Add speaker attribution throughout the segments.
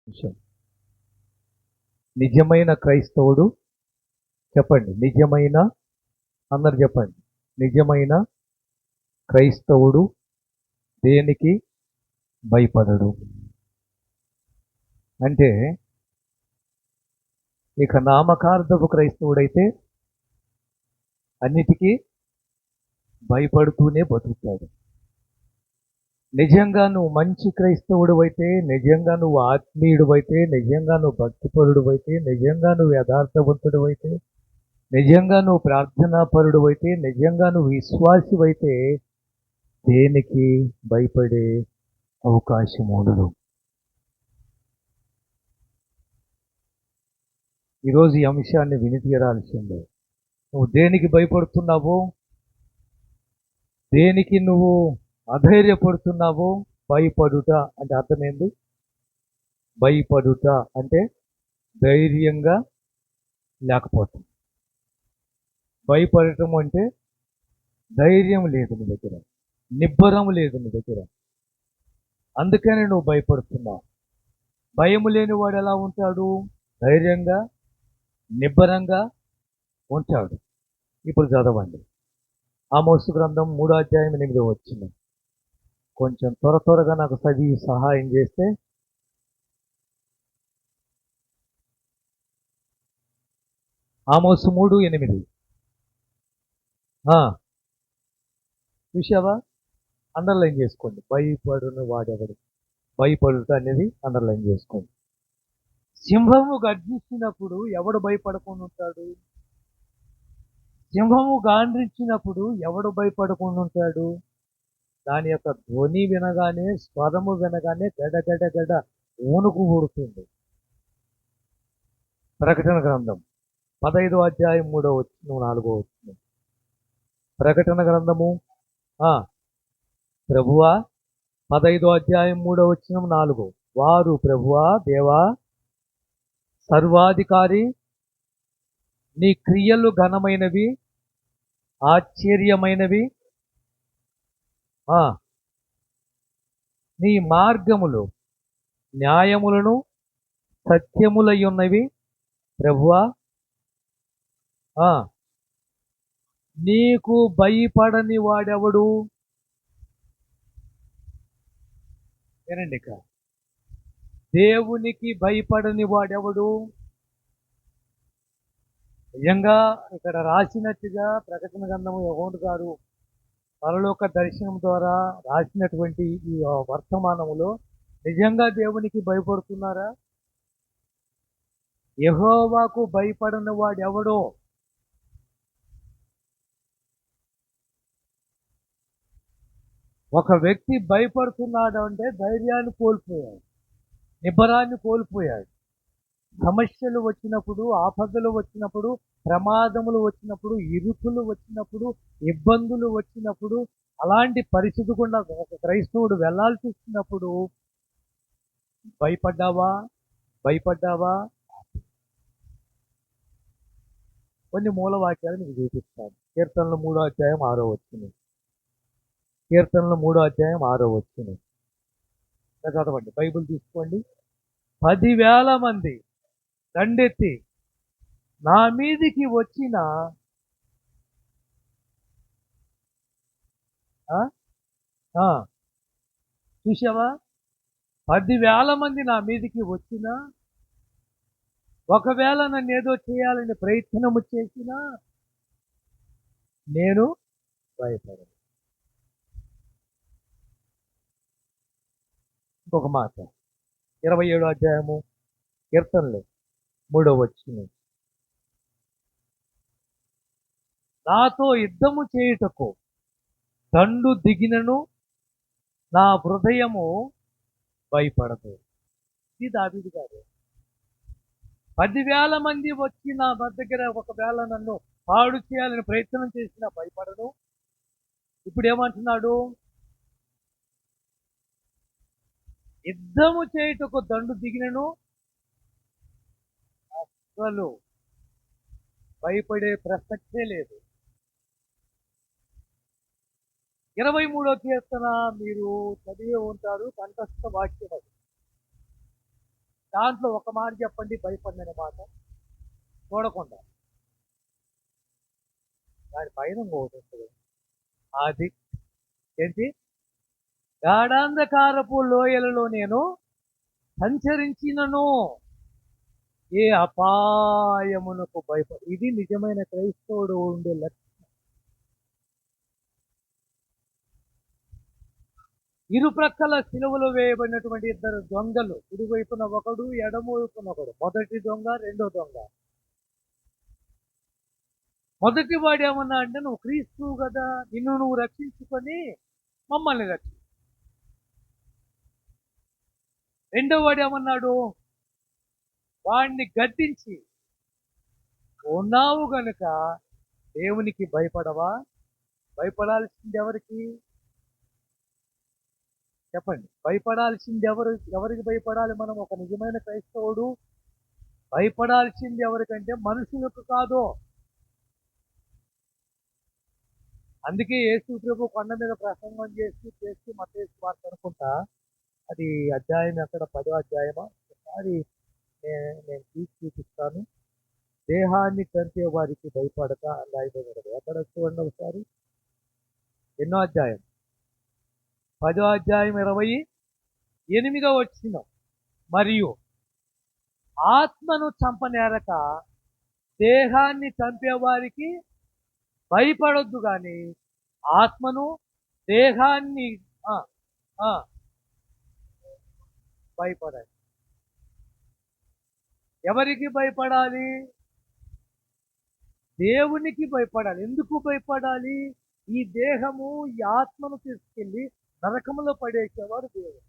Speaker 1: నిమిషం. నిజమైన క్రైస్తవుడు చెప్పండి. అందరు చెప్పండి. నిజమైన క్రైస్తవుడు దేనికి భయపడడు. అంటే ఇక నామకార్థపు క్రైస్తవుడైతే అన్నిటికీ భయపడుతూనే బతుకుతాడు. నిజంగా నువ్వు మంచి క్రైస్తవుడు అయితే, నిజంగా నువ్వు ఆత్మీయుడు అయితే, నిజంగా నువ్వు భక్తిపరుడు అయితే, నిజంగా నువ్వు యథార్థవంతుడు అయితే, నిజంగా నువ్వు ప్రార్థనాపరుడు అయితే, నిజంగా నువ్వు విశ్వాసి అయితే దేనికి భయపడే అవకాశం ఉండదు. ఈరోజు ఈ అంశాన్ని విని తీరాల్సిందే. నువ్వు దేనికి భయపడుతున్నావో, దేనికి నువ్వు అధైర్యపడుతున్నావో, భయపడుట అంటే అర్థమైంది. భయపడుట అంటే ధైర్యంగా లేకపోవటం. భయపడటం అంటే ధైర్యం లేదు నీ దగ్గర, నిబ్బరం లేదు నీ దగ్గర, అందుకని నువ్వు భయపడుతున్నావు. భయం లేని వాడు ఎలా ఉంటాడు? ధైర్యంగా నిబ్బరంగా ఉంటాడు. ఇప్పుడు చదవండి. ఆమోసు గ్రంథం 3:8 కొంచెం త్వరగా నాకు చదివి సహాయం చేస్తే. ఆమోసు 3:8 చూసావా? అండర్లైన్ చేసుకోండి. భయపడును వాడెవడు. భయపడుట అనేది అండర్లైన్ చేసుకోండి. సింహము గర్జించినప్పుడు ఎవడు భయపడకుండా ఉంటాడు? సింహము గాండ్రించినప్పుడు ఎవడు భయపడకుండా ఉంటాడు? దాని యొక్క ధ్వని వినగానే, స్వరము వినగానే గడ ఊనుకు ఊడుతుంది. ప్రకటన గ్రంథం 15:3-4. ప్రకటన గ్రంథము ప్రభువా 15:3-4. వారు ప్రభువా దేవా సర్వాధికారి, నీ క్రియలు ఘనమైనవి, ఆశ్చర్యమైనవి, నీ మార్గములు న్యాయములను సత్యములై ఉన్నవి ప్రభువా. నీకు భయపడని వాడెవడు? వినండి, ఇక దేవునికి భయపడని వాడెవడు? నిజంగా ఇక్కడ రాసినట్టుగా ప్రకటన గ్రంథము యోహాను గారు పరలోక దర్శనం ద్వారా రాసినటువంటి ఈ వర్తమానములో నిజంగా దేవునికి భయపడుతున్నారా? యెహోవాకు భయపడని వాడెవడో? ఒక వ్యక్తి భయపడుతున్నాడు అంటే ధైర్యాన్ని కోల్పోయాడు, నిబ్బరాన్ని కోల్పోయాడు. సమస్యలు వచ్చినప్పుడు, ఆపదలు వచ్చినప్పుడు, ప్రమాదములు వచ్చినప్పుడు, ఇరుకులు వచ్చినప్పుడు, ఇబ్బందులు వచ్చినప్పుడు, అలాంటి పరిస్థితి గుండా ఒక క్రైస్తవుడు వెళ్ళాల్సి వచ్చినప్పుడు భయపడ్డావా? కొన్ని మూలవాక్యాలు మీకు చూపిస్తాను. కీర్తనలు 3:6. కీర్తనలు 3:6. చదవండి, బైబిల్ తీసుకోండి. 10,000 మంది దండెత్తి నా మీదికి వచ్చిన చూసావా? 10,000 మంది నా మీదికి వచ్చినా, ఒకవేళ నన్ను ఏదో చేయాలని ప్రయత్నము చేసినా నేను భయపడను. ఇంకొక మాట 27 కీర్తనలు 3. నాతో యుద్ధము చేయుటకు దండు దిగినను నా హృదయము భయపడదు. ఇది దావీదు గారు. 10,000 మంది వచ్చి నా దగ్గర ఒకవేళ నన్ను పాడు చేయాలని ప్రయత్నం చేసినా భయపడను. ఇప్పుడు ఏమంటున్నాడు? యుద్ధము చేయుటకు దండు దిగినను అసలు భయపడే ప్రసక్తే లేదు. 23 కీర్తన మీరు చదివే ఉంటారు, కంఠస్థ వాక్యం అది. దాంట్లో ఒక మాట చెప్పండి, భయపడిన మాట చూడకుండా. దాని పైన ఇంకొకటి ఉంటుంది. అది ఏంటి? గాఢాంధకారపు లోయలలో నేను సంచరించినను ఏ అపాయమునకు భయపడి. ఇది నిజమైన క్రైస్తవుడు ఉండే లక్షణం. ఇరుప్రక్కల సిలువలో వేయబడినటువంటి ఇద్దరు దొంగలు, కుడివైపున ఒకడు, ఎడమవైపున ఒకడు. మొదటి దొంగ, రెండో దొంగ. మొదటి వాడు ఏమన్నా అంటే, నువ్వు క్రీస్తు కదా, నిన్ను నువ్వు రక్షించుకొని మమ్మల్ని రక్షి. రెండో వాడు ఏమన్నాడు? వాడిని గద్దించి, ఉన్నావు గనుక దేవునికి భయపడవా? భయపడాల్సింది ఎవరికి చెప్పండి? భయపడాల్సింది ఎవరికి భయపడాలి మనం? ఒక నిజమైన క్రైస్తవుడు భయపడాల్సింది ఎవరికంటే మనుషులకు కాదు. అందుకే యేసు ప్రభు కొండ మీద ప్రసంగం చేస్తూ మత్తయి వార్త అనుకుంటా, అది అధ్యాయం ఎక్కడ, 10వ అధ్యాయమా? ఒకసారి నేను తీసి చూపిస్తాను. దేహాన్ని చంపే వారికి భయపడక అని రాయబడి. ఎక్కడ చూడండి ఒకసారి. ఎన్నో అధ్యాయం? 10వ అధ్యాయం 28వ వచనం. మరియు ఆత్మను చంపనేరక దేహాన్ని చంపేవారికి భయపడొద్దు కానీ ఆత్మను దేహాన్ని భయపడాలి. ఎవరికి భయపడాలి? దేవునికి భయపడాలి. ఎందుకు భయపడాలి? ఈ దేహము ఈ ఆత్మను తీసుకెళ్ళి నరకములో పడేసేవారు దేవుడు.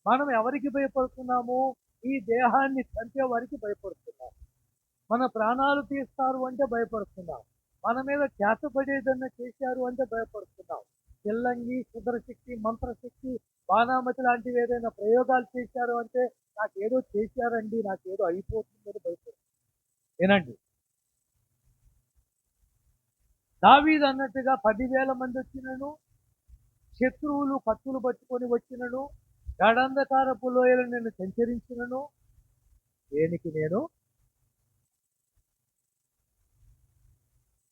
Speaker 1: మనం ఎవరికి భయపడుతున్నాము? ఈ దేహాన్ని చంపే వారికి భయపడుతున్నాం. మన ప్రాణాలు తీస్తారు అంటే భయపడుతున్నాం. మన మీద చేతపడేదన్నా చేశారు అంటే భయపడుతున్నాం. చిల్లంగి, కుదరశక్తి, మంత్రశక్తి, బాణామతి లాంటివి ఏదైనా ప్రయోగాలు చేశారు అంటే నాకేదో చేశారండి, నాకేదో అయిపోతుందని భయపడుతుంది. ఏనండి? దావీదు అన్నట్టుగా 10,000 మంది వచ్చినను, శత్రువులు కత్తులు పట్టుకొని వచ్చినను, గాఢాంధకారపు లోయలు నేను సంచరించినను, దేనికి నేను?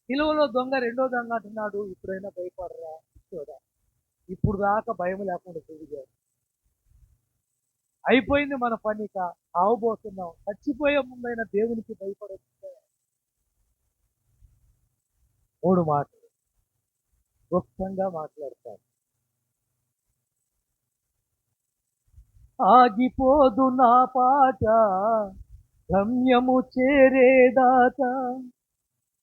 Speaker 1: సిలువలో దొంగ రెండో దొంగ అంటున్నాడు, ఇప్పుడైనా భయపడరా? ఇప్పుడు దాకా భయం లేకుండా తిరిగారు. అయిపోయింది మన పనిక, ఆవబోతున్నాం. చచ్చిపోయే ముందైన దేవునికి భయపడచ్చు. 3 మాటలు గుప్తంగా మాట్లాడతాను. ఆగిపోదు నా పాట గమ్యము చేరేదాకా,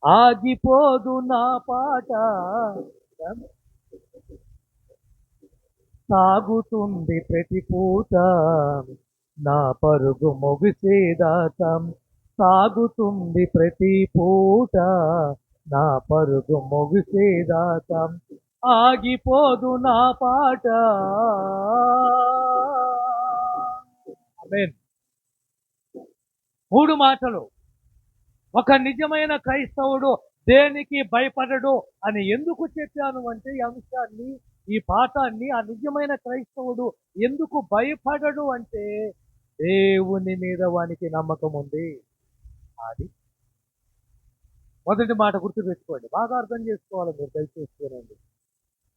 Speaker 1: ఆగిపోదు నా పాట సాగుతుంది ప్రతి పూట, నా పరుగు ముగిసేదాకా సాగుతుంది ప్రతి పూట, నా పరుగు ముగిసేదాకా ఆగిపోదు నా పాట. ఆమేన్. 3 మాటలు. ఒక నిజమైన క్రైస్తవుడు దేనికి భయపడడు అని ఎందుకు చెప్పాను అంటే, ఈ అంశాన్ని, ఈ పాఠాన్ని, ఆ నిజమైన క్రైస్తవుడు ఎందుకు భయపడడు అంటే దేవుని మీద వానికి నమ్మకం ఉంది. అది మొదటి మాట గుర్తుపెట్టుకోండి, బాగా అర్థం చేసుకోవాలి మీరు, దయచేసుకోనండి.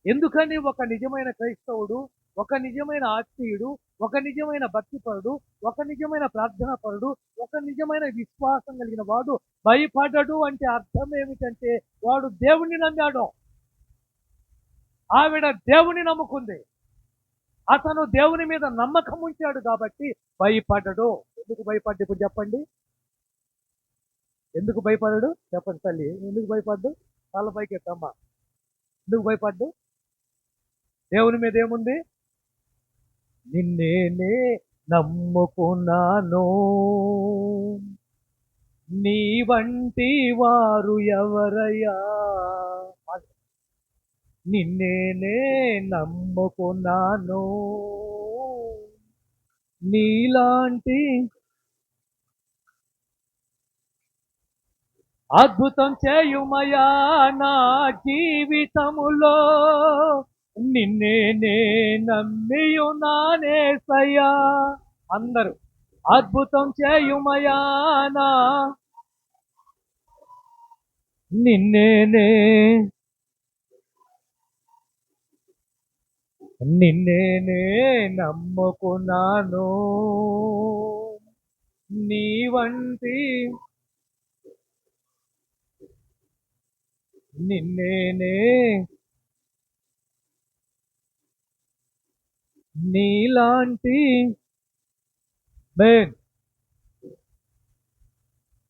Speaker 1: ఎందుకని ఒక నిజమైన క్రైస్తవుడు, ఒక నిజమైన ఆత్మీయుడు, ఒక నిజమైన భక్తిపరుడు, ఒక నిజమైన ప్రార్థనాపరుడు, ఒక నిజమైన విశ్వాసం కలిగిన వాడు భయపడడు అంటే అర్థం ఏమిటంటే, వాడు దేవుణ్ణి నమ్మాడు, ఆవిడ దేవుని నమ్ముకుంది, అతను దేవుని మీద నమ్మకం ఉంచాడు కాబట్టి భయపడడు. ఎందుకు భయపడ్డు? ఇప్పుడు చెప్పండి, ఎందుకు భయపడడు? చెప్పండి తల్లి, ఎందుకు భయపడ్డు? తల పైకి ఎత్తమ్మా. ఎందుకు భయపడ్డు? దేవుని మీద ఏముంది? నిన్నేనే నమ్ముకున్నాను, నీ వంటి వారు ఎవరయ్యా? నిన్నేనే నమ్ముకున్నాను, నీలాంటి అద్భుతం చేయుమయా నా జీవితములో, నిన్నేనే నమ్మియున్నానేసయ్యా. అందరూ అద్భుతం చేయుమయానా నిన్నేనే నిన్నేనే నమ్ముకున్నాను నీ వంటి నిన్నేనే నీలాంటి మెయిన్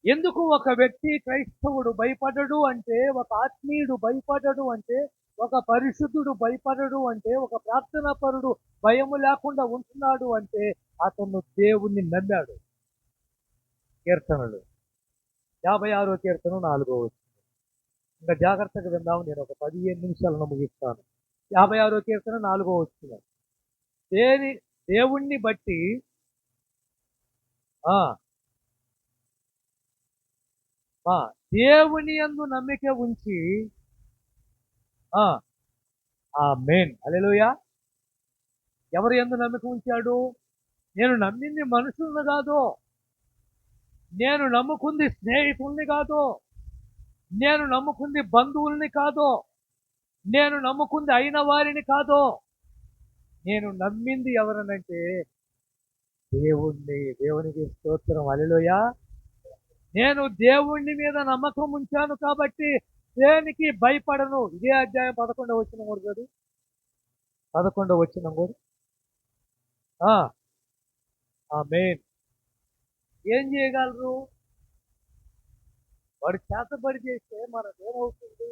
Speaker 1: ఎందుకు ఒక వ్యక్తి క్రైస్తవుడు భయపడడు అంటే, ఒక ఆత్మీయుడు భయపడడు అంటే, ఒక పరిశుద్ధుడు భయపడడు అంటే, ఒక ప్రార్థనా పరుడు భయము లేకుండా ఉంటున్నాడు అంటే అతను దేవుణ్ణి నమ్మాడు. కీర్తనలు 56వ కీర్తన 4వ వచనం. ఇంకా జాగ్రత్తగా విందాము, నేను ఒక 15 నిమిషాలను ముగిస్తాను. 56వ కీర్తన 4వ వచనం. దేవుణ్ణి బట్టి ఆ దేవుని యందు నమ్మిక ఉంచి ఆమేన్ హల్లెలూయా. ఎవరి యందు నమ్మిక ఉంచాడు? నేను నమ్మింది మనుషుల్ని కాదు, నేను నమ్ముకుంది స్నేహితుల్ని కాదు, నేను నమ్ముకుంది బంధువుల్ని కాదు, నేను నమ్ముకుంది అయిన వారిని కాదు, నేను నమ్మింది ఎవరనంటే దేవుణ్ణి. దేవునికి స్తోత్రం హల్లెలూయా. నేను దేవుణ్ణి మీద నమ్మకం ఉంచాను కాబట్టి దేనికి భయపడను. ఇదే అధ్యాయం 11వ వచనం కూడా చదువు. 11వ వచనం కూడా. ఆమేన్. ఏం చేయగలరు? వాడు చేతబడి చేస్తే మనకేమవుతుంది?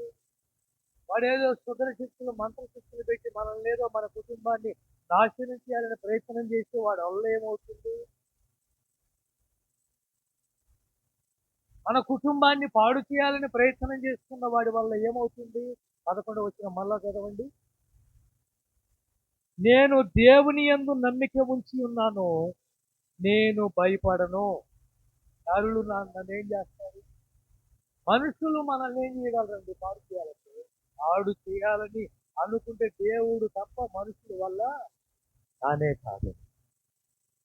Speaker 1: వాడు ఏదో సుదర శక్తులు మంత్రశక్తులు పెట్టి మనల్ని ఏదో మన కుటుంబాన్ని నాశనం చేయాలని ప్రయత్నం చేస్తే వాడి వల్ల ఏమవుతుంది? మన కుటుంబాన్ని పాడు చేయాలని ప్రయత్నం చేస్తున్న వాడి వల్ల ఏమవుతుంది? 11వ వచనం మళ్ళా చదవండి. నేను దేవుని యందు నమ్మిక ఉంచి ఉన్నాను, నేను భయపడను. నరులు నన్నేం చేస్తారు? మనుషులు మనల్ని ఏం చేయగలరండి పాడు చేయాలంటే? పాడు చేయాలని అనుకుంటే దేవుడు తప్ప మనుషుల వల్ల కానే కాదు.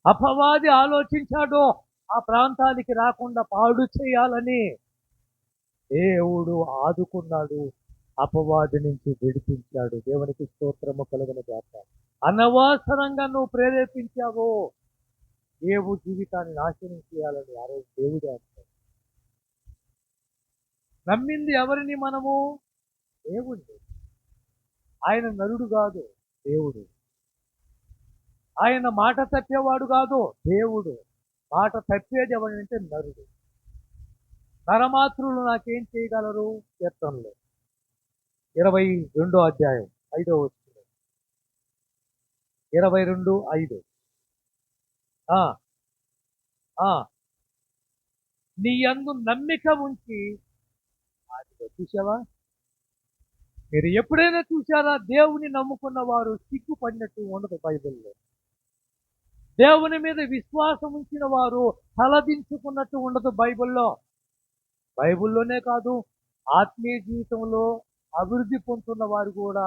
Speaker 1: అపవాది ఆలోచించాడు ఆ ప్రాంతానికి రాకుండా పాడు చేయాలని. దేవుడు ఆదుకున్నాడు, అపవాది నుంచి విడిపించాడు. దేవునికి స్తోత్రము కలుగును గాక. అనవసరంగా నువ్వు ప్రేరేపించావు ఏవు జీవితాన్ని నాశనం చేయాలని ఆ రోజు దేవుడే అంటాడు. నమ్మింది ఎవరిని మనము? దేవుణ్ణి. ఆయన నరుడు కాదు, దేవుడు. ఆయన మాట తప్పేవాడు కాదు, దేవుడు. మాట తప్పేది ఎవరంటే నరుడు. నరమాత్రులు నాకేం చేయగలరు? కీర్తనలు 22వ అధ్యాయం 5వ వచనం. 22:5. నీ యందు నమ్మిక ఉంచి. చూసావా? మీరు ఎప్పుడైనా చూసారా దేవుని నమ్ముకున్న వారు సిగ్గుపడినట్టు ఉండదు బైబిల్లో. దేవుని మీద విశ్వాసం ఉంచిన వారు తలదించుకున్నట్టు ఉండదు బైబిల్లో. బైబిల్లోనే కాదు, ఆత్మీయ జీవితంలో అభివృద్ధి పొందుతున్న వారు కూడా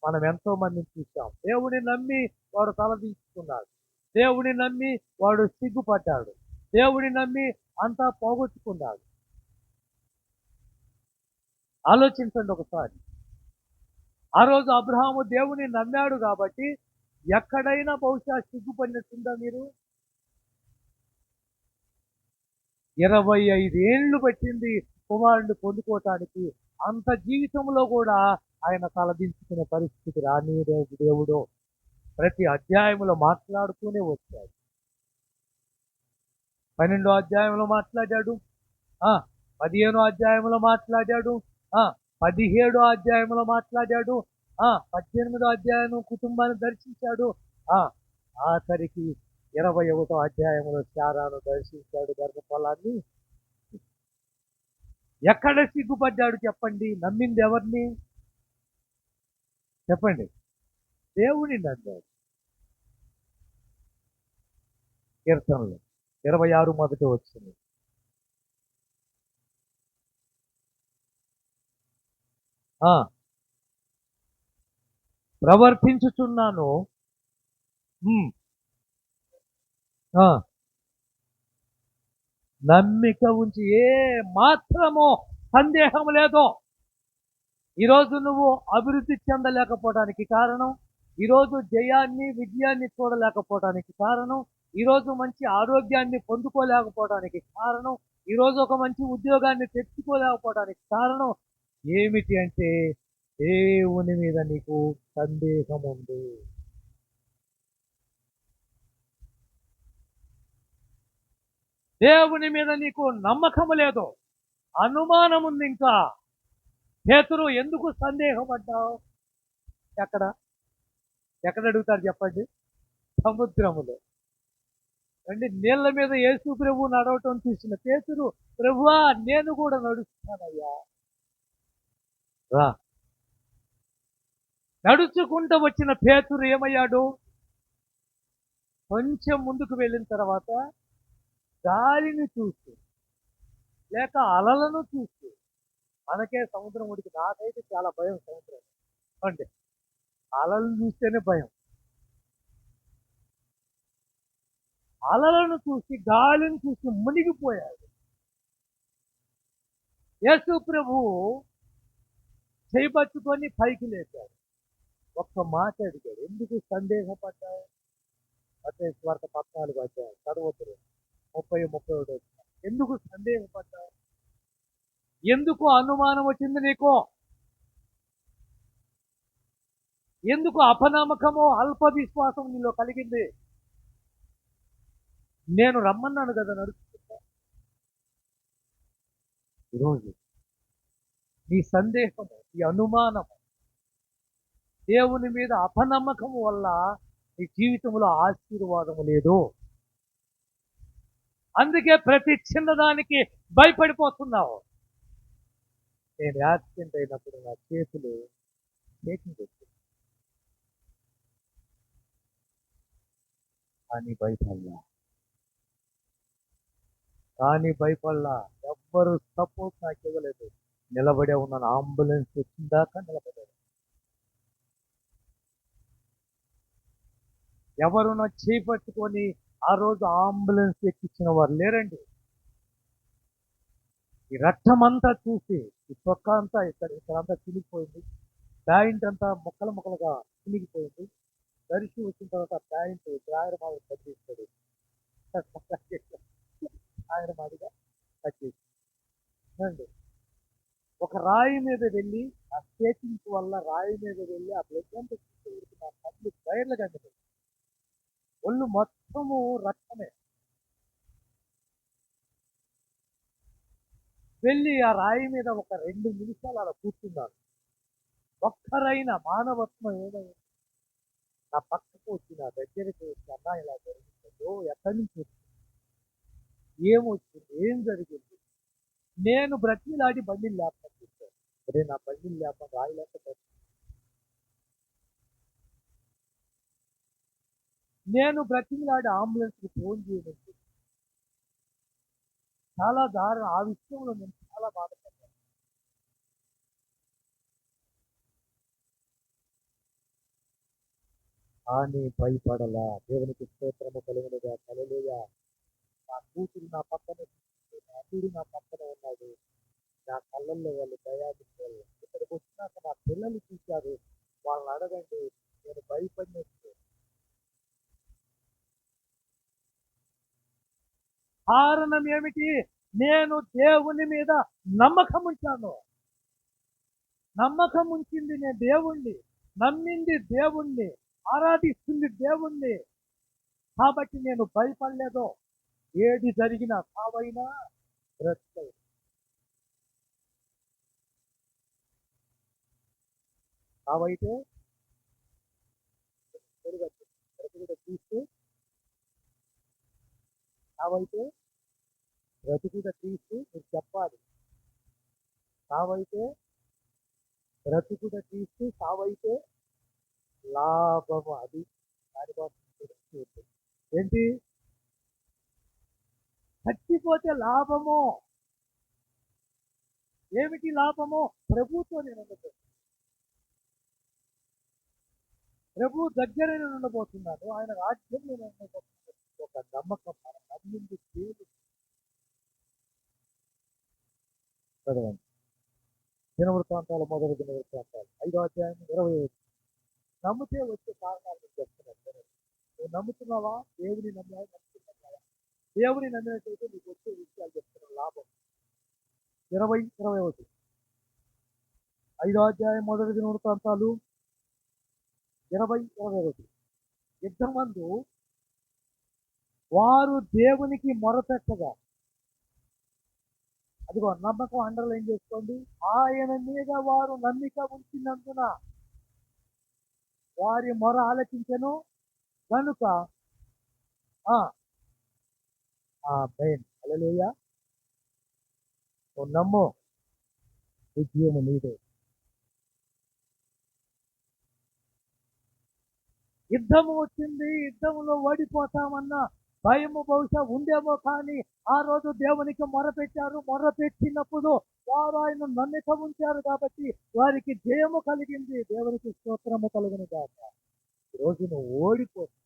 Speaker 1: మనం ఎంతో మందిని చూసాం. దేవుని నమ్మి వాడు తలదించుకున్నాడు, దేవుని నమ్మి వాడు సిగ్గుపడ్డాడు, దేవుని నమ్మి అంతా పోగొట్టుకున్నాడు. ఆలోచించండి ఒకసారి. ఆ రోజు అబ్రహాము దేవుని నమ్మాడు కాబట్టి ఎక్కడైనా బహుశా సిగ్గుపడినట్టుందా మీరు? 25 ఏళ్ళు పట్టింది కుమారుడిని పొందుకోవటానికి. అంత జీవితంలో కూడా ఆయన తలదించుకునే పరిస్థితి రాని దేవుడు ప్రతి అధ్యాయంలో మాట్లాడుతూనే వచ్చాడు. 12వ అధ్యాయంలో మాట్లాడాడు, 15వ అధ్యాయంలో మాట్లాడాడు, 17వ అధ్యాయంలో మాట్లాడాడు, 18వ అధ్యాయం కుటుంబాన్ని దర్శించాడు, ఆఖరికి 21వ అధ్యాయంలో శారాను దర్శించాడు, గర్భఫలాన్ని. ఎక్కడ సిగ్గుపడ్డాడు చెప్పండి? నమ్మింది ఎవరిని చెప్పండి? దేవుని నమ్మాడు. కీర్తనలు 26 మొదటి వచ్చింది. ప్రవర్తించుచున్నాను. నమ్మిక ఉంచి ఏ మాత్రమో సందేహం లేదు. ఈరోజు నువ్వు అభివృద్ధి చెందలేకపోవడానికి కారణం, ఈరోజు జయాన్ని విజయాన్ని చూడలేకపోవడానికి కారణం, ఈరోజు మంచి ఆరోగ్యాన్ని పొందుకోలేకపోవడానికి కారణం, ఈరోజు ఒక మంచి ఉద్యోగాన్ని తెచ్చుకోలేకపోవడానికి కారణం ఏమిటి అంటే దేవుని మీద నీకు సందేహం ఉంది. దేవుని మీద నీకు నమ్మకం లేదు, అనుమానం ఉంది. ఇంకా పేతురు ఎందుకు సందేహపడ్డావు? ఎక్కడ ఎక్కడ అడుగుతారు చెప్పండి? సముద్రములో. అంటే నీళ్ళ మీద యేసు ప్రభు నడవటం చూసిన పేతురు, ప్రభువా నేను కూడా నడుస్తానయ్యా రా. నడుచుకుంటూ వచ్చిన పేతురు ఏమయ్యాడు? కొంచెం ముందుకు వెళ్ళిన తర్వాత గాలిని చూసి లేక అలలను చూసి, మనకే సముద్రం ఉడికి, నాకైతే చాలా భయం సముద్రం అంటే, అలలను చూస్తేనే భయం. అలలను చూసి గాలిని చూసి మునిగిపోయాడు. యేసు ప్రభు చేపట్టుకొని పైకి లేచాడు. ఒక్క మాట అడిగాడు, ఎందుకు సందేహపడ్డావు? మత్తయి సువార్త 14 అధ్యాయం చదవద్దు, 30-31. ఎందుకు సందేహపడ్డావు? ఎందుకు అనుమానం వచ్చింది నీకు? ఎందుకు అపనమ్మకము అల్ప విశ్వాసం నీలో కలిగింది? నేను రమ్మన్నాను కదా నడుచుకుంటా. ఈరోజు నీ సందేహము, ఈ అనుమానము, దేవుని మీద అపనమ్మకము వల్ల నీ జీవితంలో ఆశీర్వాదము లేదు. అందుకే ప్రతి చిన్నదానికి భయపడిపోతున్నావు. నేను యాక్సిడెంట్ అయినప్పుడు నా చేతులు షేకింగ్ వచ్చింది, కానీ భయపడలా. ఎవ్వరు సపోర్ట్ నాకు ఇవ్వలేదు. నిలబడే ఉన్నాను, అంబులెన్స్ వచ్చిందాకా నిలబడాను. ఎవరు నా చేపట్టుకొని ఆ రోజు అంబులెన్స్ ఎక్కించిన వారు లేరండి. ఈ రక్తం అంతా చూసి ఈ చొక్కా అంతా ఇక్కడంతా చినిగిపోయింది, ప్యాంట్ అంతా ముక్కలు ముక్కలుగా చినిగిపోయింది. దర్శి వచ్చిన తర్వాత ప్యాంట్ డ్రాయర్ మాదిరి కట్టేస్తాడు, ఆయన మాదిరిగా కట్టేసి ఒక రాయి మీద వెళ్ళి, ఆ స్కేటింగ్ వల్ల రాయి మీద వెళ్ళి ఆ బ్లడ్ అంతా తీసుకెళ్ళి నా కళ్ళు టైర్లు కండి, ఒళ్ళు మొత్తము రక్తమే. వెళ్ళి ఆ రాయి మీద ఒక 2 నిమిషాలు అలా కూర్చున్నాను. ఒక్కరైనా మానవత్వం ఏమైంది? నా పక్కకు వచ్చి నా దగ్గరికి వచ్చి, అన్నా ఇలా జరిగిందో, ఎక్కడి నుంచి వచ్చింది, ఏమొచ్చింది, ఏం జరిగింది? నేను బ్రతిలాడి బండిలు లేపని చెప్పాను. అదే నా బండిలు లేపని రాయి లేక నేను బ్రతిలాడి అంబులెన్స్కి ఫోన్ చేయలేదు. చాలా దారుణం. ఆ విషయంలో నేను చాలా బాధపడ్డాను. కానీ భయపడలా. దేవునికి స్తోత్రము కలుగునుగా. హల్లెలూయా. నా కూతురు నా పక్కన, నా అల్లుడు నా పక్కన ఉన్నాడు. నా కళ్ళల్లో వాళ్ళు దయాదించారు. ఇక్కడికి వచ్చినాక నా పిల్లలు చూశారు, వాళ్ళని అడగండి, నేను భయపడినట్టు. కారణం ఏమిటి? నేను దేవుని మీద నమ్మకం ఉంచాను. నమ్మకం ఉంచింది నేను దేవుణ్ణి, నమ్మింది దేవుణ్ణి, ఆరాధిస్తుంది దేవుణ్ణి. కాబట్టి నేను భయపడలేదు. ఏది జరిగినా, సావైనా బ్రతుకైనా. సావైతే బ్రతుకుడు తీస్తూ, సావైతే బ్రతుకుడ తీస్తూ మీరు చెప్పాలి. సావైతే బ్రతుకుడ తీస్తూ, సావైతే లాభము. అది దానికోసం ఏంటి? చచ్చిపోతే లాభము. ఏమిటి లాభము? ప్రభుతో నేను ఉండబోతున్నాను, ప్రభు దగ్గర నేను ఉండబోతున్నాను, ఆయన రాజ్యం నేను ఉండబోతున్నాను. ఒక నమ్మకం, మనం నమ్మింది దేవుడు. చదవండి. దినవృత్తాంతాల మొదటి దినవృత్తాంతాలు 5వ అధ్యాయం 20వ. నమ్మితే వచ్చే కారణాలు నేను చెప్తున్నాను. నువ్వు నమ్ముతున్నావా? దేవుని నమ్ముతున్నావా? దేవుని నమ్మినట్లయితే నీకు వచ్చే విషయాలు చెప్తున్నావు. లాభం 20:21. 5వ అధ్యాయం మొదటి దినవృత్తాంతాలు 20:21. యుద్ధమందు వారు దేవునికి మొరపెట్టగా, అదిగో నమ్మకం అండర్లైన్ చేసుకోండి, ఆయన మీద వారు నమ్మిక ఉంచినందున వారి మొర ఆలకించెను కనుక హల్లెలూయా. నమ్ము, విజయము నీదే. యుద్ధము వచ్చింది, యుద్ధంలో ఓడిపోతామన్న భయము బహుశా ఉందేమో, కానీ ఆ రోజు దేవునికి మొరపెట్టారు. మొరపెట్టినప్పుడు వారు ఆయన నమ్మిక ఉంచారు కాబట్టి వారికి జయము కలిగింది. దేవునికి స్తోత్రము కలుగును గాక. ఈరోజు నువ్వు ఓడిపోతున్నావు,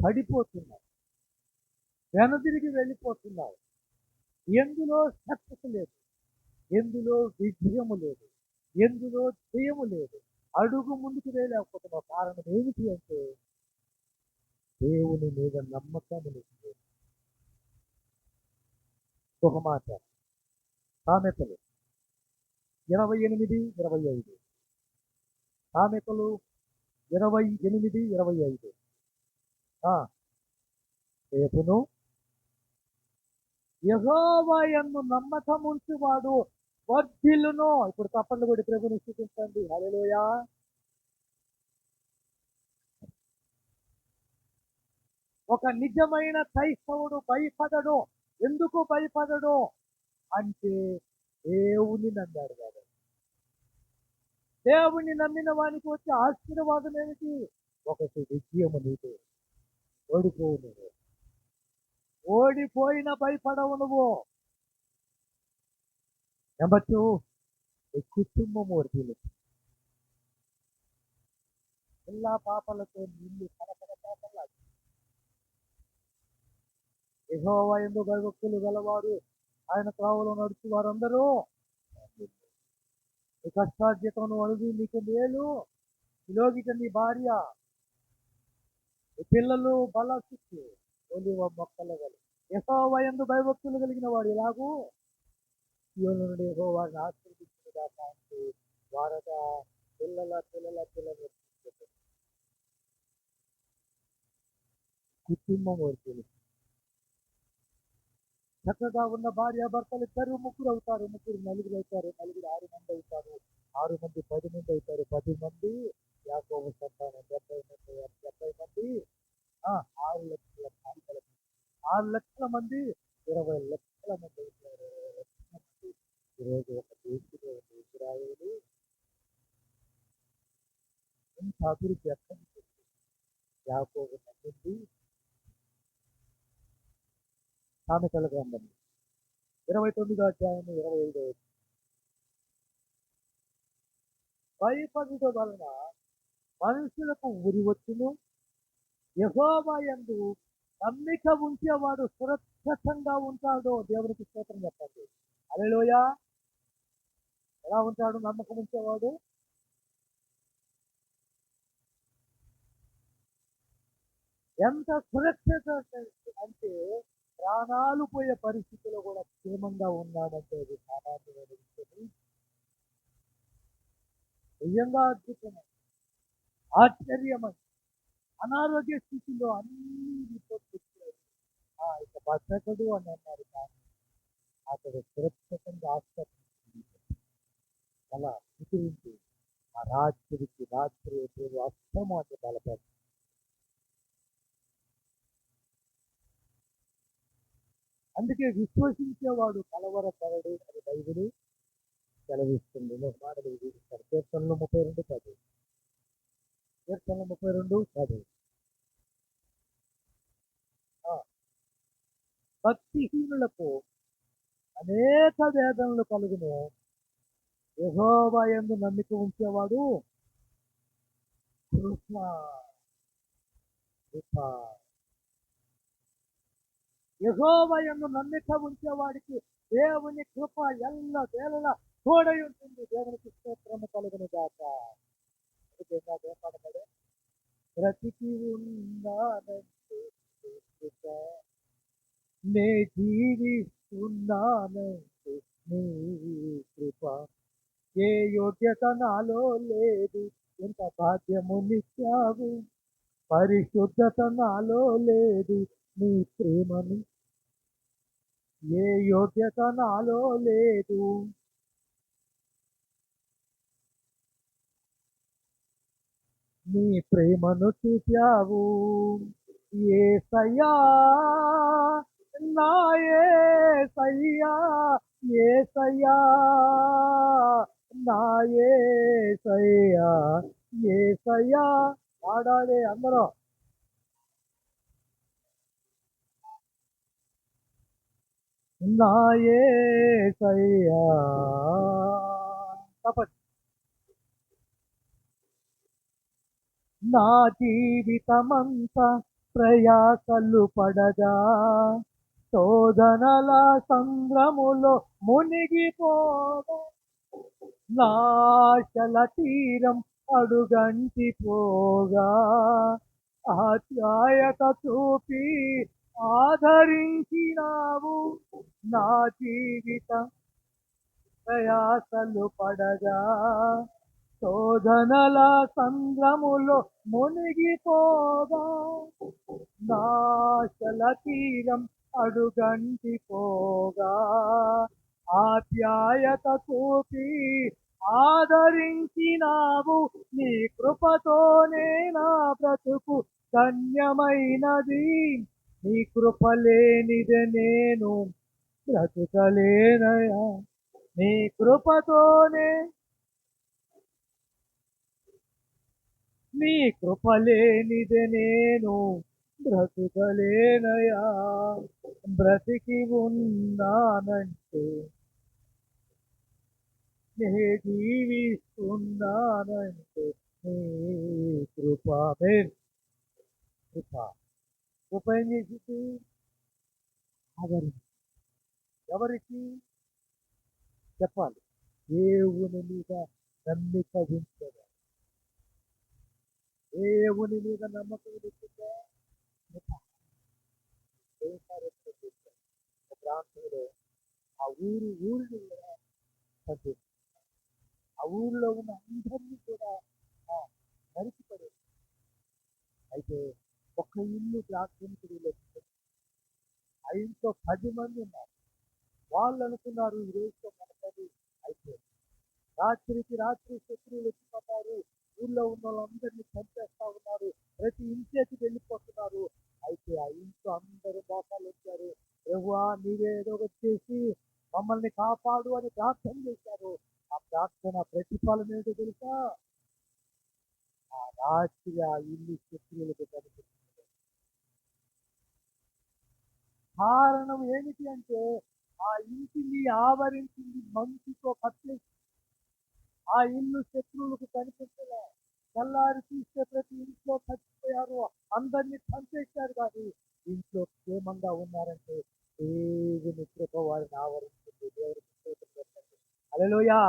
Speaker 1: పడిపోతున్నావు, వెనుదిరిగి వెళ్ళిపోతున్నావు. ఎందులో సక్సెస్ లేదు, ఎందులో విజయము లేదు, ఎందులో జయము లేదు. అడుగు ముందుకు వేయలేకపోతున్నావు. కారణం ఏమిటి అంటే దేవుని మీద నమ్మకం లేదు. ఒక మాట, సామెతలు 28:25. సామెతలు 28:25. రేపును యెహోవా యందు నమ్మకం ఉంచువాడు వర్ధిల్లును. ఇప్పుడు తప్పట్లు కొట్టి ప్రభుని స్తుతించండి. హల్లెలూయా. ఒక నిజమైన క్రైస్తవుడు భయపడడు. ఎందుకు భయపడడు అంటే దేవుని నమ్మాడు కాబట్టి. దేవుని నమ్మిన వానికి వచ్చే ఆశీర్వాదం ఏమిటి? ఒకటి విజయము నీదే. ఓడిపోవు నువ్వు. ఓడిపోయిన భయపడవు నువ్వు. నెంబర్ 2, నీ కుటుంబం వర్ధిల్లు. పిల్ల పాపలతో నిన్ను కనపడ పాపలా. యెహోవా యందు భయభక్తులు గలవారు, ఆయన త్రోవలో నడుచు వారందరూ నీ కష్టార్జితమును అడుగు నీకు మేలు. ఇలోగిట నీ భార్య, నీ పిల్లలు బలసిస్తూ ఒలివ మొక్కల వలె. యెహోవా యందు భయభక్తులు కలిగిన వాడు ఇలాగూ సీయోను నుండి యెహోవాను ఆశీర్వదించుగాక అంటూ వారట పిల్లల పిల్లల పిల్లలు. కుటుంబం వర్ధిల్లు. చక్కగా ఉన్న భార్య భర్తలు ఇద్దరు ముగ్గురు అవుతారు, ముగ్గురు నలుగురు అవుతారు, నలుగురు 6 మంది అవుతారు, 6 మంది 10 మంది అవుతారు, 10 మంది యాకోబు సంతానం 70 మంది, 70 మంది 6 లక్షల కానుకల, 6 లక్షల మంది 20 లక్షల మంది అవుతారు. 20 లక్షల మంది ఈరోజు ఒక దేశంలో ఉన్న ఇజ్రాయేలు ఇంత అభివృద్ధి ఎక్కడి నుంచి వచ్చింది? యాకోబు నమ్మింది. సామెతల గ్రంథం 29:25. భయపడుట వలన మనుషులకు ఉరి వచ్చును, యెహోవా యందు నమ్మిక ఉంచేవాడు సురక్షితంగా ఉంటాడు. దేవునికి స్తోత్రం చెప్పండి. హల్లెలూయా. ఎలా ఉంటాడు నమ్మకం ఉంచేవాడు? ఎంత సురక్షిత అంటే ప్రాణాలు పోయే పరిస్థితిలో కూడా క్షేమంగా ఉన్నాడంటే అది సామాన్యమైన విషయం. నిజంగా అద్భుతమైన, ఆశ్చర్యమైన, అనారోగ్య స్థితిలో అన్ని రిపోర్ట్స్ వచ్చాయి. ఇక బతకడు అని అన్నారు, కానీ అతడు సురక్షితంగా ఆసుపత్రి అలా విసిరించి ఆ రాత్రికి రాత్రి అస్తమాన్ని బలపడి. అందుకే విశ్వసించేవాడు కలవరపడడు అని బైబిల్ సెలవిస్తుంది. మాటలు చూపిస్తారు. కీర్తనలు 32:10. కీర్తనలు 32:10. భక్తిహీనులకు అనేక వేదనలు కలుగును, యెహోవా యందు నమ్మిక ఉంచేవాడు కృప. యెహోవా యందు నమ్మిక ఉంచేవాడికి దేవుని కృప ఎల్ల వేళలా తోడై ఉంటుంది. దేవునికి స్తోత్రము కలుగును గాక. అందుకే ఇందాక ఏం పాడతాడు? బ్రతికి ఉన్నానంటే కృప, నే జీవిస్తున్నానంటే నీ కృప, ఏ యోగ్యత నాలో లేదు, ఎంత భాగ్యము నిత్యావు, పరిశుద్ధత నాలో లేదు, నీ ప్రేమను, ఏ యోగ్యత నాలో లేదు, నీ ప్రేమను చూపావు యేసయ్యా, నా యేసయ్యా, యేసయ్యా, నా యేసయ్యా, యేసయ్యా. పాడాలి అందరం. నా యేసయ్యా. తప్పండి. నా జీవితమంతా ప్రయాసలు పడగా, శోధనల సంద్రములో మునిగిపోగా, నాశల తీరం అడుగంటి పోగా, ఆప్యాయత చూపి ఆదరించినావు, నా జీవిత ప్రయాసలు పడగా, శోధనల సంద్రములో మునిగిపోగా, నాశల తీరం అడుగంటి పోగా, ఆప్యాయత చూపి ఆదరించినావు, నీ కృపతోనే నా బ్రతుకు ధన్యమైనది, నీ కృప లేనిదే నేను బ్రతుకలేనయా, నీ కృపతోనే, నీ కృప లేనిదే నేను బ్రతుకలేనయా, బ్రతికి ఉన్నానంటే, నే జీవిస్తున్నానంటే నీ కృప. కృప కృప ఏం చేసింది? ఎవరికి చెప్పాలి? దేవుని మీద నమ్మిక ఉంచగా, దేవుని మీద నమ్మకం ఉంచగా. ప్రాంతంలో ఆ ఊరిని కూడా పనిచేస్తుంది. ఆ ఊరిలో ఉన్న అందరినీ కూడా నరికిపడేది. అయితే ఒక ఇల్లు ప్రార్థించుడు లేదు. ఆ ఇంట్లో 10 మంది ఉన్నారు. వాళ్ళు అనుకున్నారు ఈ రోజుతో మనకది అయిపోయింది. రాత్రికి రాత్రి శత్రువులు వచ్చిపోతారు, ఊళ్ళో ఉన్న వాళ్ళందరినీ చంపేస్తా ఉన్నారు, ప్రతి ఇంటికి వెళ్ళిపోతున్నారు. అయితే ఆ ఇంట్లో అందరూ మోసాలు వచ్చారు. ప్రభువా నీవే ఏదో వచ్చేసి మమ్మల్ని కాపాడు అని ప్రార్థన చేశారు. ఆ ప్రార్థన ప్రతిఫలం ఏంటో తెలుసా? ఆ రాత్రి ఆ ఇల్లు శత్రువులకు కనిపిస్తుంది. కారణం ఏమిటి అంటే ఆ ఇంటిని ఆవరించింది మంచుతో కప్పేసి ఆ ఇల్లు శత్రువులకు కనిపించలే. తెల్లారి చూస్తే ప్రతి ఇంట్లో చచ్చిపోయారు, అందరినీ చంపేశారు. కానీ ఇంట్లో క్షేమంగా ఉన్నారంటే దేవుని కృప వారిని ఆవరించింది. దేవుడికి స్తోత్రం చెప్పండి. హల్లెలూయా.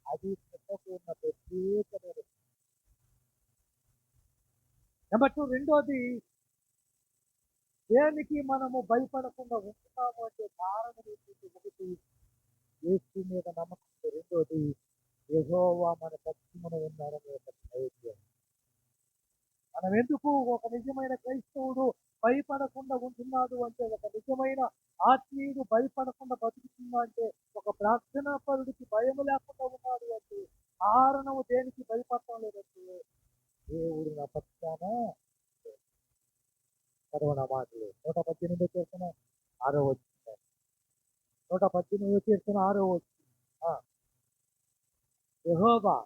Speaker 1: అది కృపకు ఉన్న ప్రత్యేకమైన. నెంబర్ 2, రెండోది, దేనికి మనము భయపడకుండా ఉంటున్నాము అంటే కారణం ఏంటి? ఒకటి, యేసు మీద నమ్మకం. రెండోది, యెహోవా మన పక్షమున ఉన్నారనే ఒక ధైర్యం. మనం ఎందుకు ఒక నిజమైన క్రైస్తవుడు భయపడకుండా ఉంటున్నాడు అంటే, ఒక నిజమైన ఆత్మీయుడు భయపడకుండా బతుకుతున్నా అంటే, ఒక ప్రార్థనా పరుడికి భయం లేకుండా ఉన్నాడు అంటే కారణము దేనికి భయపడటం లేదంటే దేవుడు నా పక్షాన. చదవన మాటలు 118 కీర్తన 6వ వచనం. 118 కీర్తన 6వ వచనం. యెహోవా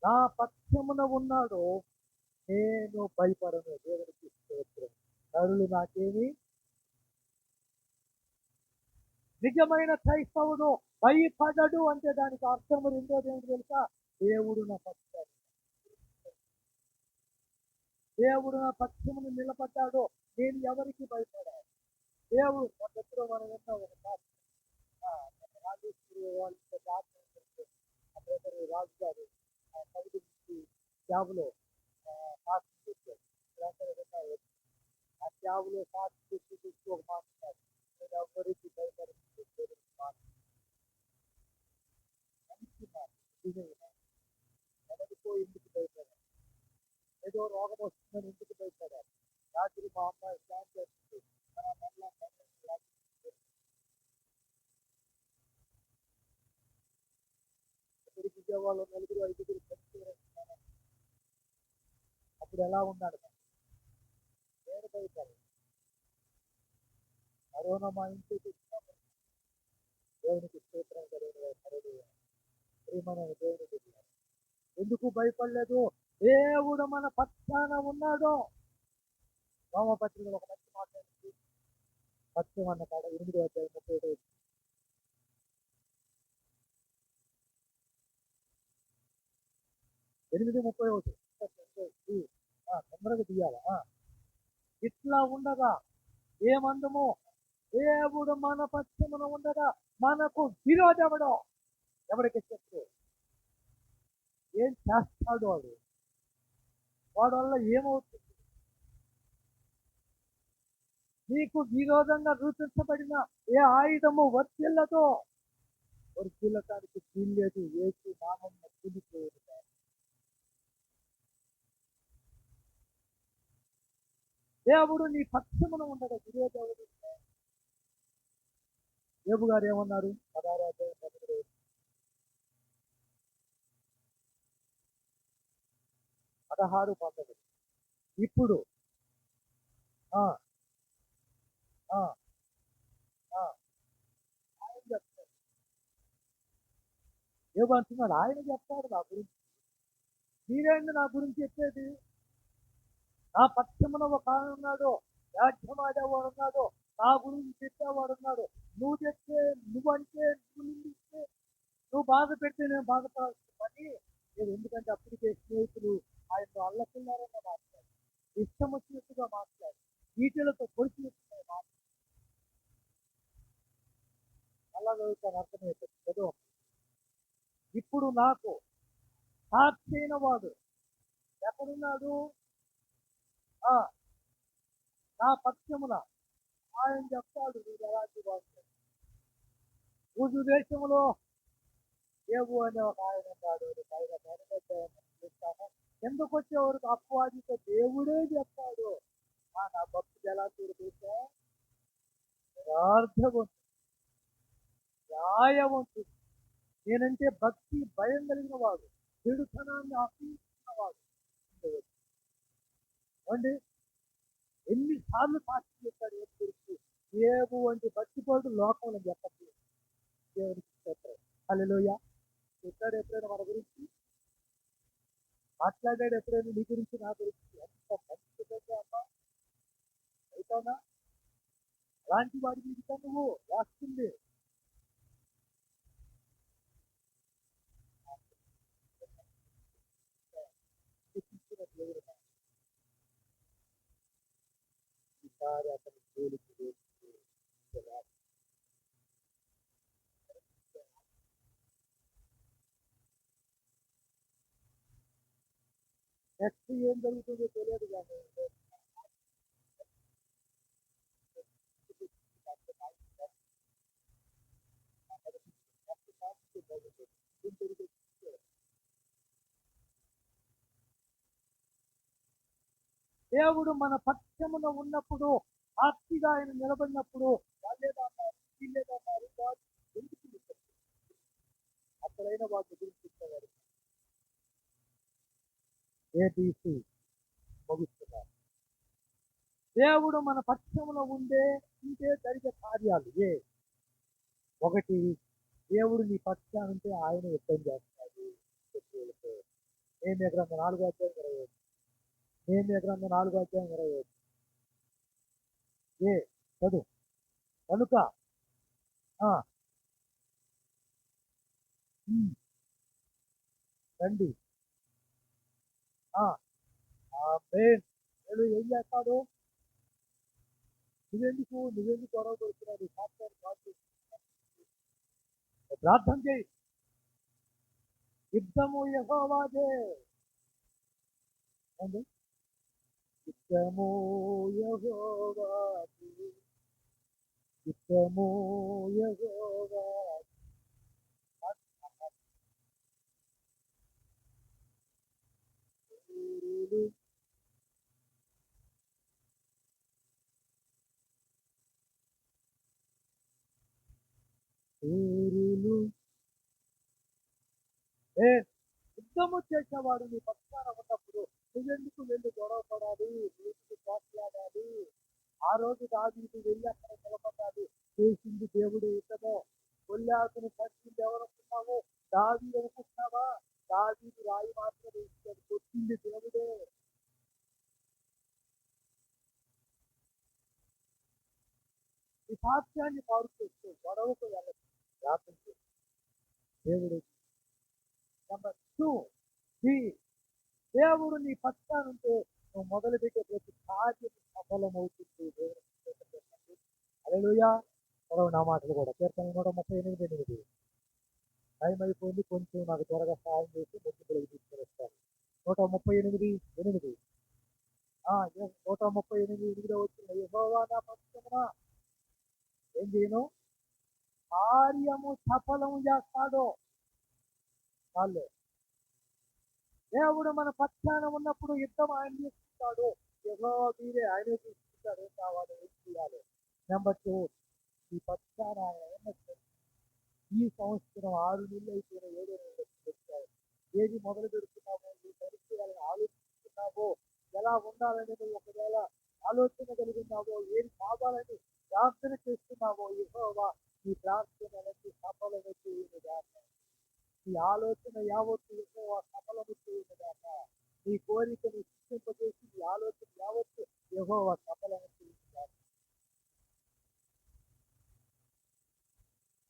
Speaker 1: నా పక్షమున ఉన్నాడు, నేను భయపడను. దేవునికి స్తోత్రం. నరులు నాకేమి. నిజమైన క్రైస్తవుడు భయపడడు అంటే దానికి అర్థము రెండోది ఏంటి తెలుసా? దేవుడు నా పక్షాన, దేవుడు నా పక్షమును నిలబడ్డాడు, నేను ఎవరికి భయపడాలి? దేవుడు ఎప్పుడో మనం విన్నాం ఒక రాజేశ్వరి వాళ్ళు రాజు గారు కవిత జాబులో సాక్షి చేశారు. ఆ జాబులో సాక్షి చూస్తూ ఒక మాట్లాడారు, నేను ఎవరికి భయపడుతుంది మాట మంచి మాట ఎవరికో ఎందుకు భయపడారు, ఏదో రోగం వస్తుందని ఎందుకు భయపడారు. రాత్రి మా అమ్మాయి స్నాన్ చేస్తుంది, ఇక్కడికి విజయవాడలో 4-5 అప్పుడు ఎలా ఉన్నాడు నేను భయపడాలి. కరోనా మా ఇంటికి దేవునికి స్తోత్రం ప్రియమైన దేవునికి ఎందుకు భయపడలేదు? దేవుడు మన పక్షాన ఉన్నాడు. రోమపత్రికలో ఒక మంచి మాట్లాడింది, సత్యం అన్న కాడ 8:37 8:31 తొందరగా తీయాలా? ఇట్లా ఉండగా ఏమందము, దేవుడు మన పక్షమున ఉండగా మనకు విరోధముడు ఎవరికి చెప్తే ఏం చేస్తాడు వాడు? వాడి వల్ల ఏమవుతుంది? నీకు విరోధంగా రూపించబడిన ఏ ఆయుధము వర్తిల్లదో, వర్తిల్లటానికి వీల్లేదు. ఏసు నామం కూలిపోయేది. దేవుడు నీ పక్షమున ఉండగా విరోధముడు. యోబు గారు ఏమన్నారు? 16:19 ఇప్పుడు ఆయన చెప్తాడు. యోబు అంటున్నాడు, ఆయన చెప్తాడు నా గురించి. మీరేంటి నా గురించి చెప్పేది? నా పక్షమున ఒక ఆయన ఉన్నాడు, వ్యాఖ్యమాడేవాడు ఉన్నాడు, నా గురించి చెప్పేవాడు ఉన్నాడు. నువ్వు చెప్తే, నువ్వంటే, నువ్వు నిందిస్తే, నువ్వు బాధ పెడితే నేను బాధపడాలి. నేను ఎందుకంటే అప్పటికే స్నేహితులు ఆయన అల్లకున్నారని మాట్లాడు, ఇష్టం వచ్చినట్టుగా మాట్లాడు, వీటిలతో పొడిచినట్టుగా మాట్లాడు. అలా చదువుతాను, అర్థమవుతుంది చదువు. ఇప్పుడు నాకు సాక్షి అయిన వాడు ఎక్కడున్నాడు? నా పక్షమున ఆయన చెప్తాడు, నువ్వు ఎలాంటి వాడు. ఊజు దేశంలో ఏవు అనే ఒక ఆయన ఉన్నాడు, ఎందుకు వచ్చేవరకు అపవాదితో దేవుడే చెప్తాడు. నా భక్తులు ఎలా చూడబోతే యథార్థవంతుడు, న్యాయవంతుడు, నేనంటే భక్తి భయం కలిగిన వాడు, చెడుతనాన్ని ఆశించిన వాడు. అండి ఎన్నిసార్లు సాక్షి చెప్పాడు ఏ గురించి? ఏవు వంటి భక్తిపరుడు లోకంలో చెప్పట్లేదు. దేవునికి చెప్పారు. హల్లెలూయా. చెప్పాడు ఎప్పుడైనా మన గురించి? మాట్లాడాడు ఎప్పుడైనా నీ గురించి, నా గురించి? ఎంత మంచిగా అమ్మా అవుతానా? అలాంటి వాడి మీద నువ్వు వేస్తుంది. ఈసారి అతను జోలికి నెక్స్ట్ ఏం జరుగుతుందో తెలియదు. కానీ దేవుడు మన పక్షమున ఉన్నప్పుడు, సాక్షిగా ఆయన నిలబడినప్పుడు వాళ్ళేదన్నారు, వీళ్ళేదన్నారు, ఎందుకు అసలైన వాటి గురించి ఇచ్చేవారు. ఏబీసీ ముగిస్తున్నారు. దేవుడు మన పక్షములో ఉంటే జరిగే కార్యాలు ఒకటి, దేవుడు నీ పక్షానుంటే ఆయన యుద్ధం చేస్తాడు. నేమ్య గ్రంథం 4:25. నేమ్య గ్రంథం 4:25 చదువు. కనుక రండి. ఏం చేస్తాడు? నువ్వెందుకు గొడవ కొడుతున్నాడు? సాక్షాన్ని ప్రార్థన చేయి. యుద్ధము యెహోవాదే. ఏంది? యుద్ధము యెహోవాదే. యుద్ధము యెహోవాదే. ఊరులు ఏ యుద్ధము చేసేవాడు నీ పక్షాన ఉన్నప్పుడు నువ్వెందుకు వెళ్ళి గొడవ పడాలి, నీకు పోట్లాడాలి? ఆ రోజు దావీదు వెళ్ళి అక్కడ నిలబడ్డాడు. చేసింది దేవుడు యుద్ధము. గొల్యాతును చంపింది ఎవరనుకున్నావు? దావీదు అనుకుంటున్నావా? దావీదు రాయి మాత్రమే ఇచ్చాడు, కొట్టింది దేవుడే. ఈ సాక్ష్యాన్ని పాడు చేస్తూ గొడవకు వెళ్ళదు. ప్రార్థన చేయి. దేవుడు నెంబర్ 2 బి దేవుడు నీ పక్షానుంటే నువ్వు మొదలుపెట్టే ప్రతి కార్యం సఫలమవుతుంది. దేవుడు హల్లెలూయా. చదవ నా మాటలు కూడా. కీర్తన 138:8. టైం అయిపోయింది, కొంచెం నాకు త్వరగా సహాయం చేసి ముందుకు తీసుకొని వస్తాను. 138:8. 138:8 వచ్చిన యెహోవా నా పక్షమున ఏం చేయను? కార్యము సఫలము చేస్తాడు. వాళ్ళు దేవుడు మన పక్షాన ఉన్నప్పుడు యుద్ధం ఆయన తీసుకుంటాడు. యెహోవా మీరే ఆయనే తీసుకుంటాడు. ఏం కావాలి, ఏం చేయాలి? నెంబర్ 2, ఈ పక్షాన ఆయన ఉన్నప్పుడు ఈ సంవత్సరం 6 నెలలు అయిపోయిన 7 నెలలు వచ్చాయి. ఏది మొదలు పెడుతున్నావో, నీ పరిస్థితులను ఆలోచిస్తున్నావో, ఎలా ఉండాలని నువ్వు ఒకవేళ ఆలోచన కలిగినావో, ఏది కావాలని ప్రార్థన చేస్తున్నావో, యెహోవా నీ ప్రార్థనలకి సఫలము చేయునుగాక. ఈ ఆలోచన యావత్తు యెహోవా సఫలము చేయునుగాక. నీ కోరికను సిద్ధింపజేసి ఈ ఆలోచన యావత్తు యెహోవా సఫలము చేయునుగాక.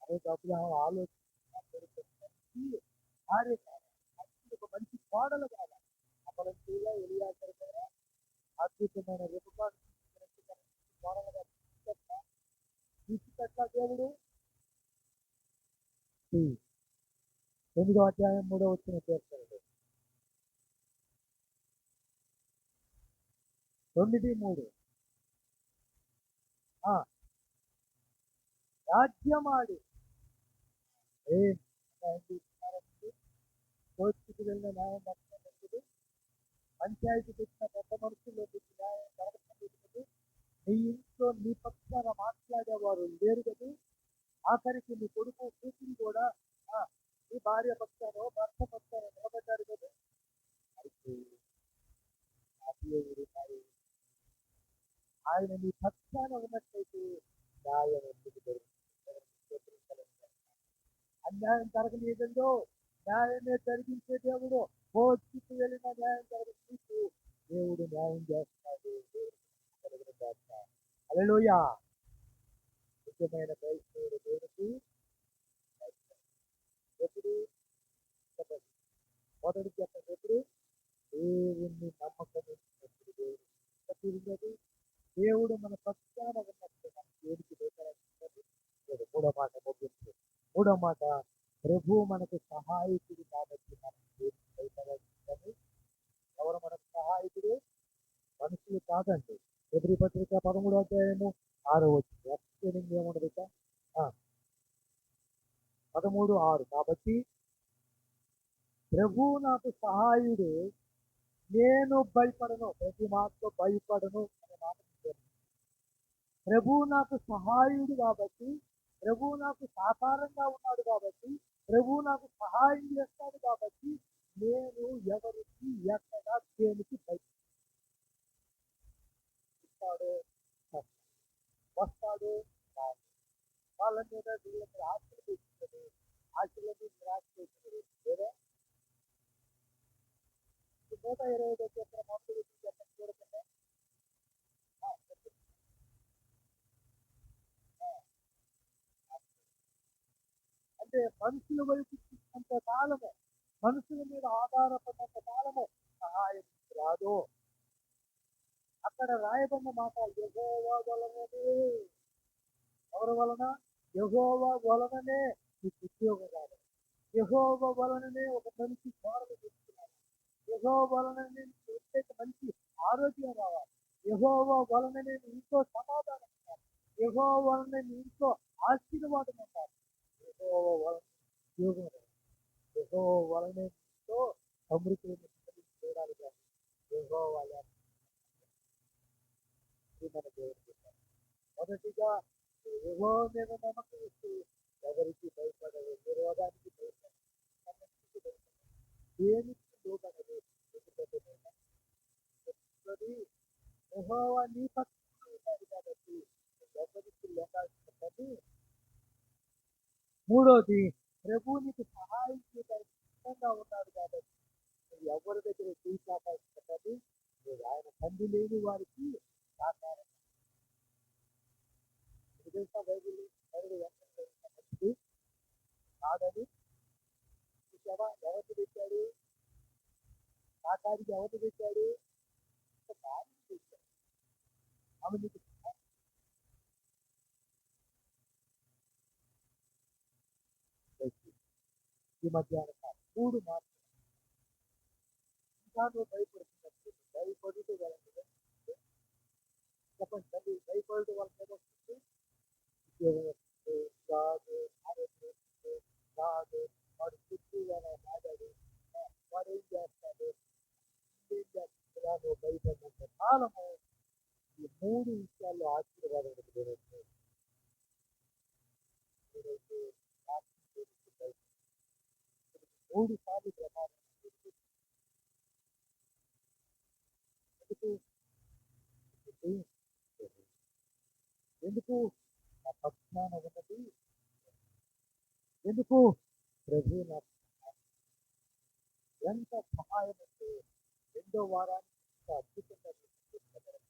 Speaker 1: అదే అబ్రహాం ఆలోచన ఒక మంచి కోడలు కావాలి. అప్పలం చేయాల ఎలియా సరిపోయా అద్భుతమైన రెపుకాడు కోడలుగా తీసుకెట్లా దేవుడు. 8వ అధ్యాయం 3వ వచనం చేస్తాడు. 9:3. రాజ్యమాడి కోర్టుకు వెళ్ళిన న్యాయం దక్కలేదు, పంచాయతీ పెట్టిన పెద్ద మనుషుల్లో న్యాయం జరగలేదు, నీ ఇంట్లో నీ పక్షాన మాట్లాడేవారు లేరు కదా. ఆఖరికి నీ కొడుకు కూతురు కూడా నీ భార్య పక్షానో భర్త పక్షానో నిలబడ్డారు కదా. అయితే ఆయన నీ పక్షాన ఉన్నట్లయితే న్యాయం ఎందుకు జరుగుతుంది? అన్యాయం జరగలేదండో, న్యాయమే జరిగించే దేవుడు. కోర్టుకు వెళ్ళిన న్యాయం జరుగుతూ దేవుడు న్యాయం చేస్తాడు. హల్లెలూయా. నిజమైన క్రైస్తవుడు దేవుడికి ఎప్పుడు మొదటి చెప్పండి, ఎప్పుడు దేవుణ్ణి నమ్మకం దేవుడు దేవుడు మన పక్షాన ఉన్నప్పుడు మన దేవుడికి మూడో మాట ముగింపు. మూడో మాట, ప్రభు మనకు సహాయకుడు కాబట్టి మనం దేవుడికి భయపడాలి. ఎవరు మనకు సహాయకుడు? మనుషులు కాదండి. ఎబ్రీ పత్రిక 13వ అధ్యాయము 6వ వచనం. ఎక్స్ప్లెయినింగ్ ఏముండదు ఇక. 13:6. కాబట్టి ప్రభు నాకు సహాయుడు, నేను భయపడను. ప్రతి మాటలో భయపడను అనే మాట. ప్రభు నాకు సహాయుడు కాబట్టి, ప్రభు నాకు సాకారంగా ఉన్నాడు కాబట్టి, ప్రభు నాకు సహాయం చేస్తాడు కాబట్టి నేను ఎవరికి ఎక్కడ దేనికి భయపడతాడు. వస్తాడు వాళ్ళ మీద వీళ్ళ మీద ఆశలు పెంచుతుంది, ఆశలన్నీ నిరాశ చేస్తుంది. లేదా 125 చెప్పిన మొదటి చెప్పండి చూడకుండా అంటే మనుషుల వైపు చూసినంత కాలము, మనుషుల మీద ఆధారపడినంత కాలము సహాయం రాదు. అక్కడ రాయబడిన మాట యెహోవా వలననే. ఎవరి వలన? యెహోవా వలననే నీకు ఉద్యోగం రావాలి. యెహోవా వలననే ఒక మంచి కోరలు తెచ్చుకున్నాను. యెహోవా వలననే నీకు వచ్చేక మంచి ఆరోగ్యం రావాలి. యెహోవా వలననే నీ ఇంట్లో సమాధానం ఉండాలి. యెహోవా వలన నీ ఇంట్లో ఆశీర్వాదం ఉండాలి. యెహోవా వలన ఉద్యోగం రావాలి. యెహోవా వలనే నీ ఇంట్లో సమృద్ధిని చూడాలి. కానీ యెహోవా మన దేవుడు చెప్పారు. మొదటిగా యెహోవా మీద నమ్మకం ఇస్తూ ఎవరికి భయపడదు, విరోధానికి భయపడదు, సమస్యకి భయపడదు, దేనికి లోబడదు. ఎందుకంటే యెహోవా నీ పక్షంలో ఉన్నాడు కాబట్టి ఎవరికి లొంగాల్సిన పని. మూడోది, ప్రభు నీకు సహాయం చేయడానికి సిద్ధంగా ఉన్నాడు కాబట్టి నువ్వు ఎవరి దగ్గర చేయి చాపాల్సిన పని లేదు. ఆయన తండ్రి లేని వారికి సాకారం తెలుసా. బైబిల్ మంచిది కాదని ఎవరు పెట్టాడు? సాకారికి ఎవరు పెట్టాడు? భార్య పెట్టాడు. ఆమె నీకు ఈ మధ్యాహ్నం 3 మాటలు ఇంకా నువ్వు భయపడుతున్నట్టు భయపడుతూ వెళ్ళండి. చెప్పండి తల్లి, భయపడుతూ వాళ్ళ మీద వస్తుంది. ఉద్యోగం వస్తుంది కాదు, ఆరోగ్యం వస్తుంది కాదు, వాడు చుట్టూగా మాట్లాడు, వాడు ఏం చేస్తాడు, ఏం చేస్తుందా, నువ్వు భయపడినంత కాలము ఈ 3 విషయాల్లో ఆశీర్వాదం జరుగుతుంది. మీరైతే 3 సార్లు ప్రమాదం. ఎందుకు నా పక్షాన ఉన్నది? ఎందుకు ప్రభు నాకు ఎంత సహాయం అంటే 2వ వారానికి అద్భుతంగా చూపించగలరు.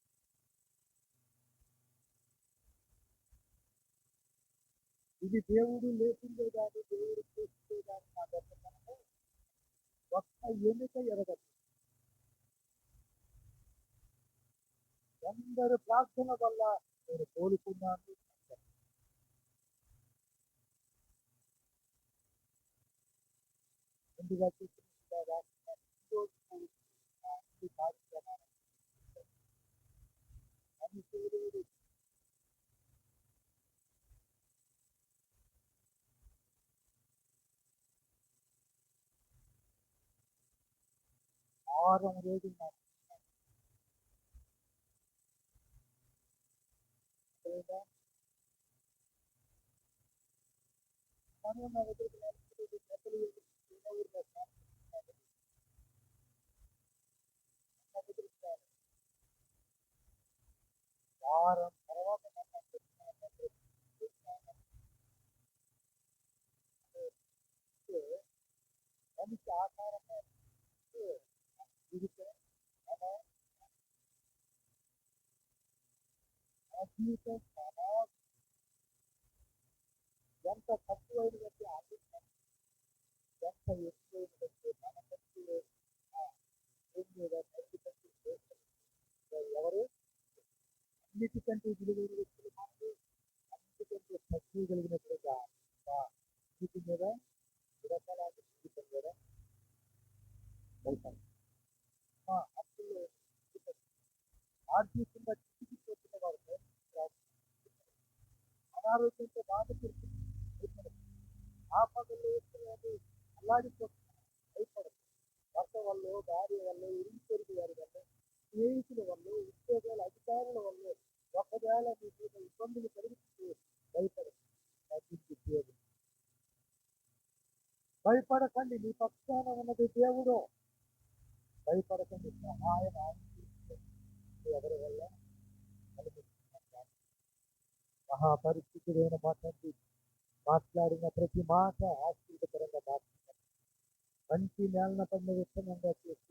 Speaker 1: ఇది దేవుడు లేకుండే కానీ దేవుడు చేస్తుండే కానీ నా గొప్పతనము ఒక్క ఎన్నిక ఎరగదు. అందరి ప్రార్థన వల్ల నేను కోలుకున్నాను. ముందుగా చూసిన కార్యక్రమాలు అన్ని దేవుడు వారం రోజులు నాకు మనం నా దగ్గరికి వారం తర్వాత మంచి ఆకారం జీవితం మన జీవితం చాలా ఎంత తక్కువైనదంటే ఆలోచన, ఎంత ఎక్కువైనదంటే మన కంటే ఎవరు అన్నిటికంటే విలువైన వ్యక్తులు మనకు, అన్నిటికంటే తక్కువ కలిగినట్లుగా జీవితం మీద విడతలాంటి జీవితం మీద వెళ్తాం. అప్పుడు ఆర్థికంగా చిక్కిపోతున్న వారు అనారోగ్యంతో బాధపడుతుంది. ఆపదలు అల్లాడిపోతున్నారు. భయపడదు. భర్త వల్ల, భార్య వల్ల, ఇరుగు పొరుగు వారి వల్ల, స్నేహితుల వల్ల, ఉద్యోగాల అధికారుల వల్ల ఒకవేళ మీ మీద ఇబ్బందులు కలిగిస్తూ భయపడదు. ఉద్యోగం భయపడకండి, నీ పక్షాన ఉన్నది దేవుడు. భయపడకండి, సహాయం ఎవరి వల్ల మహాపరిస్థితులైన మాట్లాడిన ప్రతి మాట ఆశ్చర్యకరంగా మాట్లాడారు. మంచి నేలన పడిన విత్తనంగా చేసి